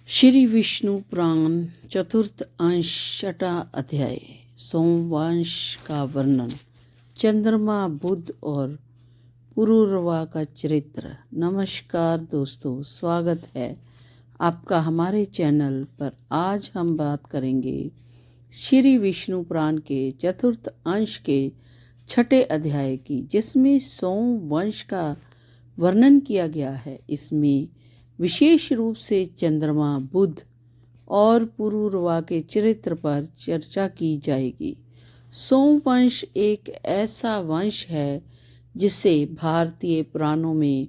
श्री विष्णु पुराण चतुर्थ अंश छठा अध्याय सोमवंश का वर्णन। चंद्रमा, बुध और पुरूरवा का चरित्र। नमस्कार दोस्तों, स्वागत है आपका हमारे चैनल पर। आज हम बात करेंगे श्री विष्णु पुराण के चतुर्थ अंश के छठे अध्याय की, जिसमें सोमवंश का वर्णन किया गया है। इसमें विशेष रूप से चंद्रमा, बुध और पुरूरवा के चरित्र पर चर्चा की जाएगी। सोमवंश एक ऐसा वंश है जिसे भारतीय पुराणों में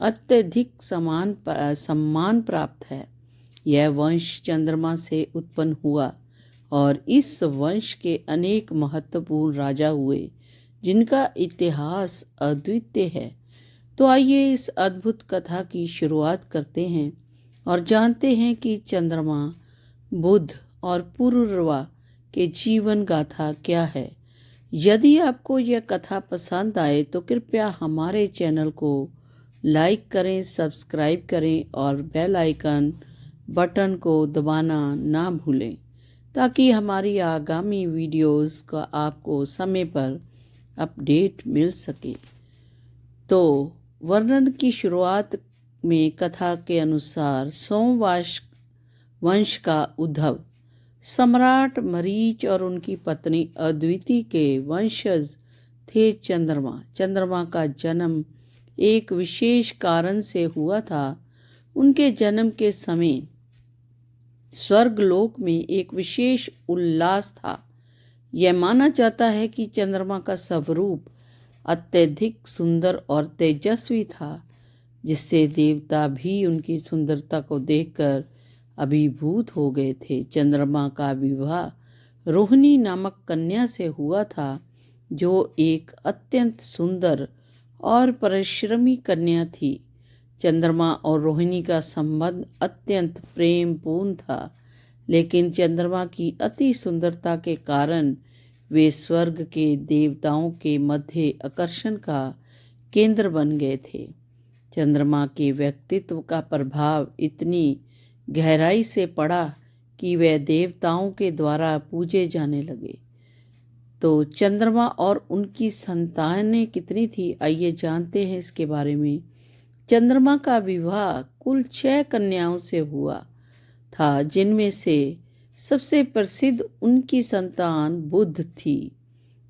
अत्यधिक सम्मान प्राप्त है। यह वंश चंद्रमा से उत्पन्न हुआ और इस वंश के अनेक महत्वपूर्ण राजा हुए, जिनका इतिहास अद्वितीय है। तो आइए इस अद्भुत कथा की शुरुआत करते हैं और जानते हैं कि चंद्रमा, बुध और पुरूरवा के जीवन गाथा क्या है। यदि आपको यह कथा पसंद आए तो कृपया हमारे चैनल को लाइक करें, सब्सक्राइब करें और बेल आइकन बटन को दबाना ना भूलें, ताकि हमारी आगामी वीडियोस का आपको समय पर अपडेट मिल सके। तो वर्णन की शुरुआत में कथा के अनुसार सोमवंश वंश का उद्भव सम्राट मरीच और उनकी पत्नी अदिति के वंशज थे। चंद्रमा का जन्म एक विशेष कारण से हुआ था। उनके जन्म के समय स्वर्गलोक में एक विशेष उल्लास था। यह माना जाता है कि चंद्रमा का स्वरूप अत्यधिक सुंदर और तेजस्वी था, जिससे देवता भी उनकी सुंदरता को देखकर अभिभूत हो गए थे। चंद्रमा का विवाह रोहिणी नामक कन्या से हुआ था, जो एक अत्यंत सुंदर और परिश्रमी कन्या थी। चंद्रमा और रोहिणी का संबंध अत्यंत प्रेमपूर्ण था, लेकिन चंद्रमा की अति सुंदरता के कारण वे स्वर्ग के देवताओं के मध्य आकर्षण का केंद्र बन गए थे। चंद्रमा के व्यक्तित्व का प्रभाव इतनी गहराई से पड़ा कि वे देवताओं के द्वारा पूजे जाने लगे। तो चंद्रमा और उनकी संतानें कितनी थी, आइए जानते हैं इसके बारे में। चंद्रमा का विवाह कुल 6 कन्याओं से हुआ था, जिनमें से सबसे प्रसिद्ध उनकी संतान बुध थी।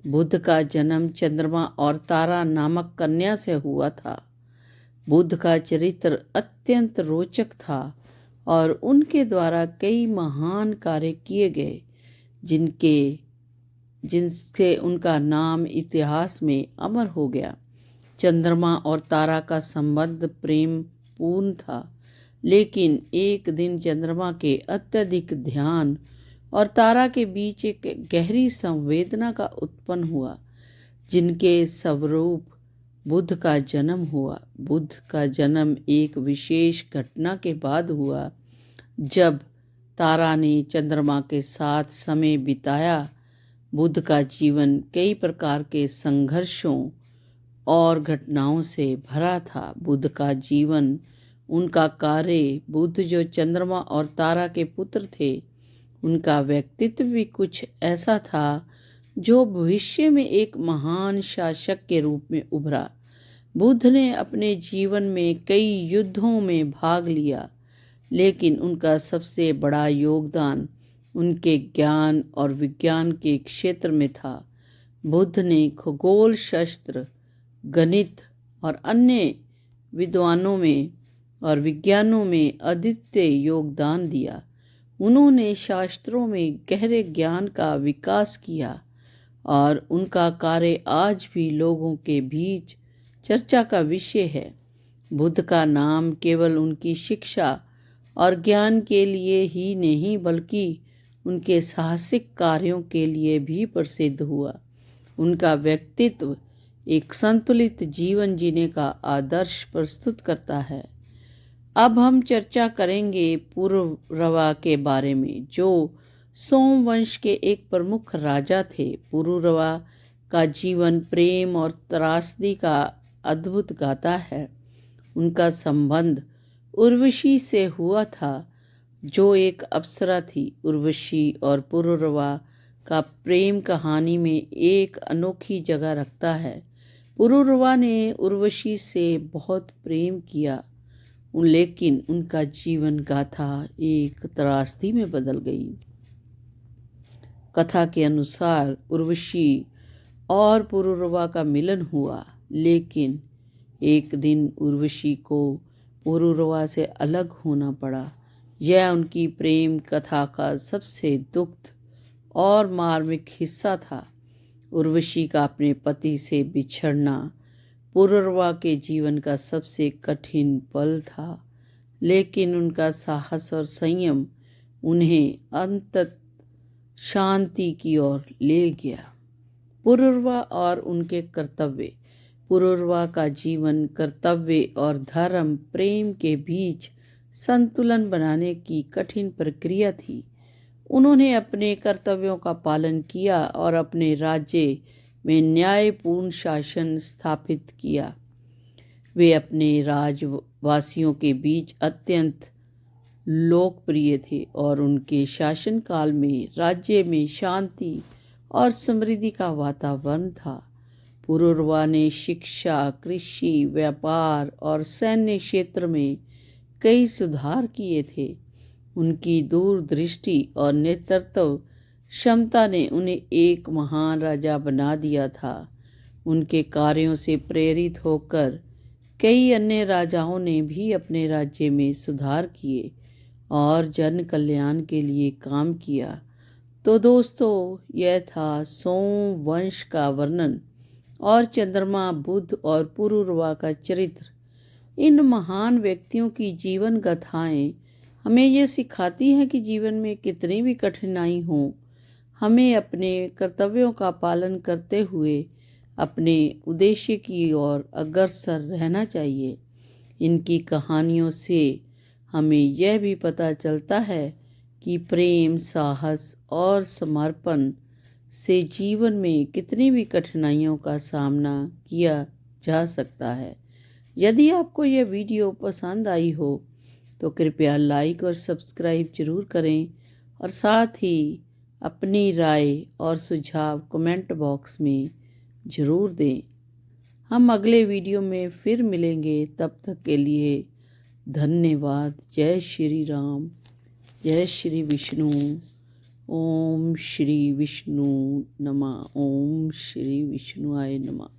बुध का जन्म चंद्रमा और तारा नामक कन्या से हुआ था। बुध का चरित्र अत्यंत रोचक था और उनके द्वारा कई महान कार्य किए गए, जिनसे उनका नाम इतिहास में अमर हो गया। चंद्रमा और तारा का संबंध प्रेम पूर्ण था, लेकिन एक दिन चंद्रमा के अत्यधिक ध्यान और तारा के बीच एक गहरी संवेदना का उत्पन्न हुआ, जिनके स्वरूप बुध का जन्म हुआ। बुध का जन्म एक विशेष घटना के बाद हुआ, जब तारा ने चंद्रमा के साथ समय बिताया। बुध का जीवन कई प्रकार के संघर्षों और घटनाओं से भरा था। बुध का जीवन, उनका कार्य, बुध जो चंद्रमा और तारा के पुत्र थे, उनका व्यक्तित्व भी कुछ ऐसा था जो भविष्य में एक महान शासक के रूप में उभरा। बुध ने अपने जीवन में कई युद्धों में भाग लिया, लेकिन उनका सबसे बड़ा योगदान उनके ज्ञान और विज्ञान के क्षेत्र में था। बुध ने खगोल शास्त्र, गणित और अन्य विज्ञानों में अद्वितीय योगदान दिया। उन्होंने शास्त्रों में गहरे ज्ञान का विकास किया और उनका कार्य आज भी लोगों के बीच चर्चा का विषय है। बुध का नाम केवल उनकी शिक्षा और ज्ञान के लिए ही नहीं, बल्कि उनके साहसिक कार्यों के लिए भी प्रसिद्ध हुआ। उनका व्यक्तित्व एक संतुलित जीवन जीने का आदर्श प्रस्तुत करता है। अब हम चर्चा करेंगे पुरूरवा के बारे में, जो सोमवंश के एक प्रमुख राजा थे। पुरूरवा का जीवन प्रेम और त्रासदी का अद्भुत गाथा है। उनका संबंध उर्वशी से हुआ था, जो एक अप्सरा थी। उर्वशी और पुरुरवा का प्रेम कहानी में एक अनोखी जगह रखता है। पुरुरवा ने उर्वशी से बहुत प्रेम किया, लेकिन उनका जीवन गाथा एक त्रासदी में बदल गई। कथा के अनुसार उर्वशी और पुरुरवा का मिलन हुआ, लेकिन एक दिन उर्वशी को पुरुरवा से अलग होना पड़ा। यह उनकी प्रेम कथा का सबसे दुखद और मार्मिक हिस्सा था। उर्वशी का अपने पति से बिछड़ना पुरुरवा के जीवन का सबसे कठिन पल था, लेकिन उनका साहस और संयम उन्हें अंततः शांति की ओर ले गया। पुरुरवा और उनके कर्तव्य। पुरुरवा का जीवन कर्तव्य और धर्म प्रेम के बीच संतुलन बनाने की कठिन प्रक्रिया थी। उन्होंने अपने कर्तव्यों का पालन किया और अपने राज्य में न्यायपूर्ण शासन स्थापित किया। वे अपने राज्यवासियों के बीच अत्यंत लोकप्रिय थे और उनके शासनकाल में राज्य में शांति और समृद्धि का वातावरण था। पुरुरवा ने शिक्षा, कृषि, व्यापार और सैन्य क्षेत्र में कई सुधार किए थे। उनकी दूरदृष्टि और नेतृत्व क्षमता ने उन्हें एक महान राजा बना दिया था। उनके कार्यों से प्रेरित होकर कई अन्य राजाओं ने भी अपने राज्य में सुधार किए और जन कल्याण के लिए काम किया। तो दोस्तों, यह था सोमवंश का वर्णन और चंद्रमा, बुध और पुरुरवा का चरित्र। इन महान व्यक्तियों की जीवन गाथाएं हमें ये सिखाती हैं कि जीवन में कितनी भी कठिनाई हो, हमें अपने कर्तव्यों का पालन करते हुए अपने उद्देश्य की ओर अग्रसर रहना चाहिए। इनकी कहानियों से हमें यह भी पता चलता है कि प्रेम, साहस और समर्पण से जीवन में कितनी भी कठिनाइयों का सामना किया जा सकता है। यदि आपको यह वीडियो पसंद आई हो तो कृपया लाइक और सब्सक्राइब जरूर करें और साथ ही अपनी राय और सुझाव कमेंट बॉक्स में ज़रूर दें। हम अगले वीडियो में फिर मिलेंगे, तब तक के लिए धन्यवाद। जय श्री राम, जय श्री विष्णु। ओम श्री विष्णु नमः। ओम श्री विष्णुआय नमः।